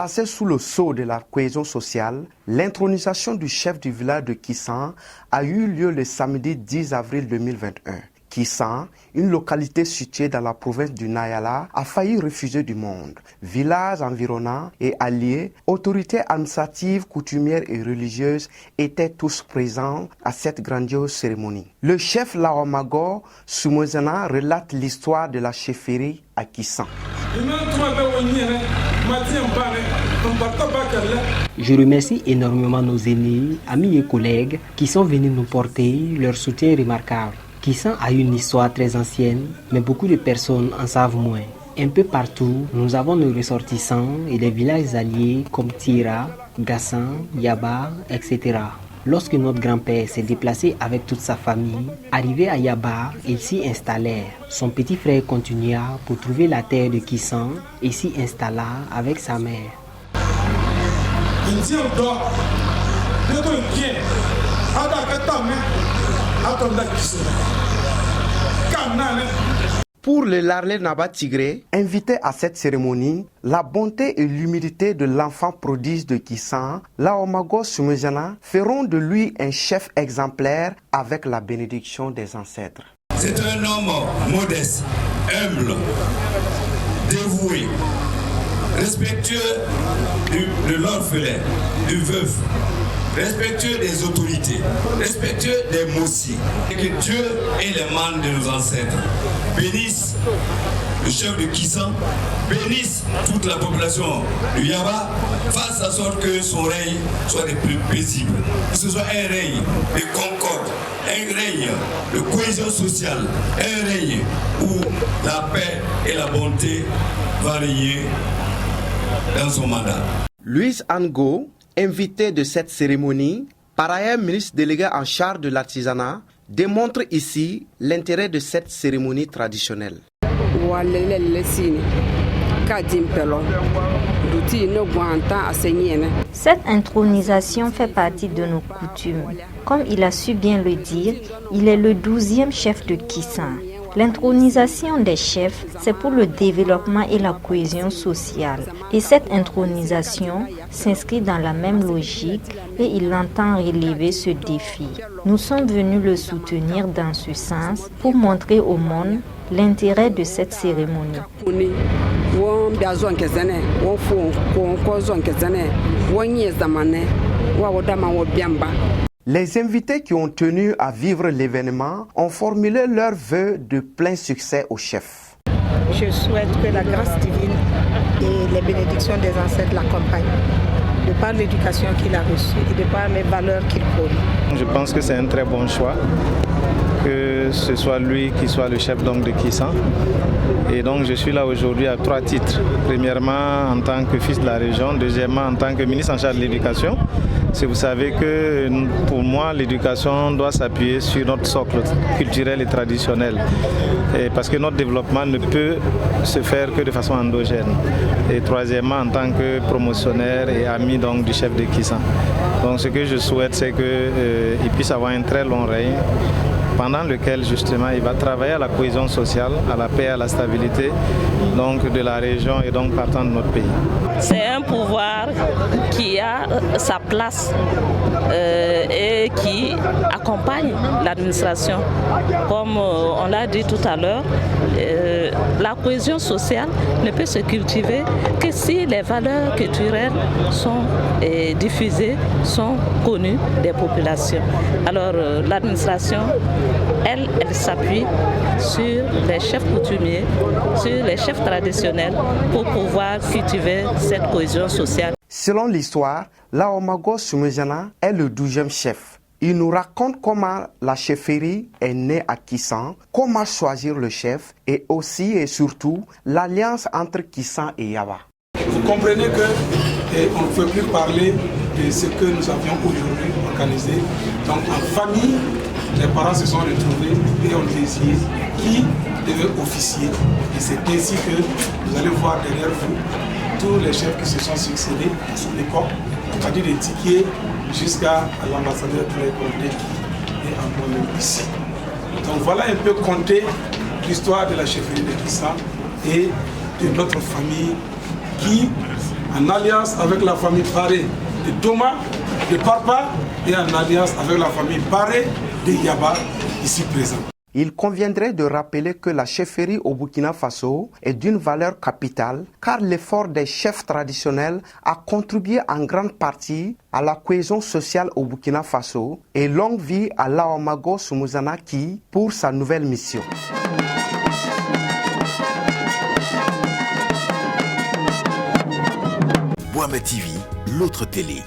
Placé sous le sceau de la cohésion sociale, l'intronisation du chef du village de Kissan a eu lieu le samedi 10 avril 2021. Kissan, une localité située dans la province du Nayala, a failli refuser du monde. Villages environnants et alliés, autorités administratives, coutumières et religieuses étaient tous présents à cette grandiose cérémonie. Le chef Laomago Soumozana relate l'histoire de la chefferie à Kissan. Je remercie énormément nos aînés, amis et collègues qui sont venus nous porter leur soutien remarquable. Kissan a une histoire très ancienne, mais beaucoup de personnes en savent moins. Un peu partout, nous avons nos ressortissants et des villages alliés comme Tira, Gassan, Yaba, etc. Lorsque notre grand-père s'est déplacé avec toute sa famille, arrivé à Yaba, ils s'y installèrent. Son petit frère continua pour trouver la terre de Kissan et s'y installa avec sa mère. Pour le Larlé Naba Tigré, invité à cette cérémonie, la bonté et l'humilité de l'enfant prodige de Kissan, Laomago Soumezana, feront de lui un chef exemplaire avec la bénédiction des ancêtres. C'est un homme modeste, humble, dévoué, respectueux de l'orphelin, du veuf, respectueux des autorités, respectueux des mossis. Et que Dieu et les membres de nos ancêtres bénissent le chef de Kissan, bénissent toute la population du Yaba, fasse en sorte que son règne soit le plus paisible. Que ce soit un règne de concorde, un règne de cohésion sociale, un règne où la paix et la bonté vont régner dans son mandat. Louise Ango, invité de cette cérémonie, par ailleurs ministre délégué en charge de l'artisanat, démontre ici l'intérêt de cette cérémonie traditionnelle. Cette intronisation fait partie de nos coutumes. Comme il a su bien le dire, il est le 12e chef de Kissan. L'intronisation des chefs, c'est pour le développement et la cohésion sociale. Et cette intronisation s'inscrit dans la même logique et il entend relever ce défi. Nous sommes venus le soutenir dans ce sens pour montrer au monde l'intérêt de cette cérémonie. Les invités qui ont tenu à vivre l'événement ont formulé leurs vœux de plein succès au chef. Je souhaite que la grâce divine et les bénédictions des ancêtres l'accompagnent, de par l'éducation qu'il a reçue et de par les valeurs qu'il prône. Je pense que c'est un très bon choix, que ce soit lui qui soit le chef donc de Kissan. Et donc je suis là aujourd'hui à 3 titres. Premièrement en tant que fils de la région, deuxièmement en tant que ministre en charge de l'éducation. Si vous savez que pour moi l'éducation doit s'appuyer sur notre socle culturel et traditionnel. Et parce que notre développement ne peut se faire que de façon endogène. Et troisièmement en tant que promotionnaire et ami donc, du chef de Kissan. Donc ce que je souhaite c'est qu'il puisse avoir un très long règne, pendant lequel justement il va travailler à la cohésion sociale, à la paix, à la stabilité donc de la région et donc partant de notre pays. C'est un pouvoir qui a sa place et qui accompagne l'administration. Comme on l'a dit tout à l'heure, la cohésion sociale ne peut se cultiver que si les valeurs culturelles sont diffusées, sont connues des populations. Alors l'administration, elle s'appuie sur les chefs coutumiers, sur les chefs traditionnels pour pouvoir cultiver cette cohésion sociale. Selon l'histoire, Laomago Soumezana est le 12e chef. Il nous raconte comment la chefferie est née à Kissan, comment choisir le chef et aussi et surtout l'alliance entre Kissan et Yaba. Vous comprenez qu'on ne peut plus parler de ce que nous avions aujourd'hui organisé. Donc en famille, les parents se sont retrouvés et ont décidé qui devait officier. Et c'est ainsi que vous allez voir derrière vous tous les chefs qui se sont succédés à cette époque, à partir des tickets jusqu'à l'ambassadeur de l'école qui est encore même ici. Donc voilà un peu compter l'histoire de la chefferie de Kissan et de notre famille qui en alliance avec la famille Paré de Thomas, de Parpa, et en alliance avec la famille Paré de Yaba, ici présent. Il conviendrait de rappeler que la chefferie au Burkina Faso est d'une valeur capitale car l'effort des chefs traditionnels a contribué en grande partie à la cohésion sociale au Burkina Faso et longue vie à Laomago Soumousanaki pour sa nouvelle mission. Boama TV, l'autre télé.